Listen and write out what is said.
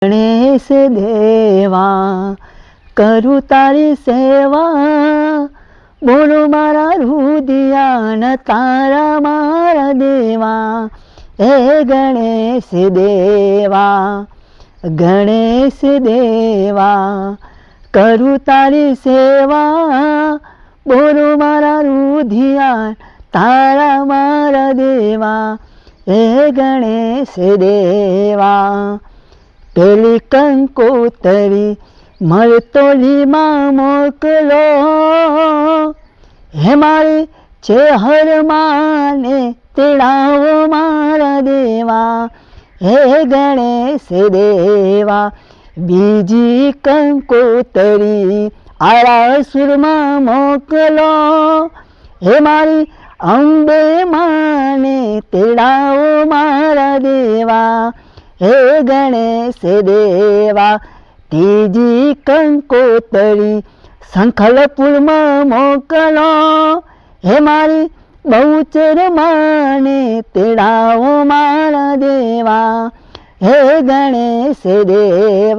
ગણેશ દેવા કરું તારી સેવા, બોલો મારા રુદિયાન તારા મારા દેવા. હે ગણેશ દેવા, ગણેશ દેવા કરું તારી સેવા, બોલો મારા રુદિયાન તારા મારા દેવા. હે ગણેશ દેવા પેલી કંકોતરી મળતોલીમાં મોકલો, હે મારી ચેહર માને તેડાવો મારા દેવા. હે ગણેશ દેવા બીજી કંકોતરી આરાસુરમાં મોકલો, હે મારી અંબે માને તેડાવો મારા દેવા. હે ગણેશ દેવા ત્રીજી કંકોતરી સંખલપુરમાં મોકલો, હે મારી બહુચર માને તેડાવો મારા દેવા. હે ગણેશ દેવા.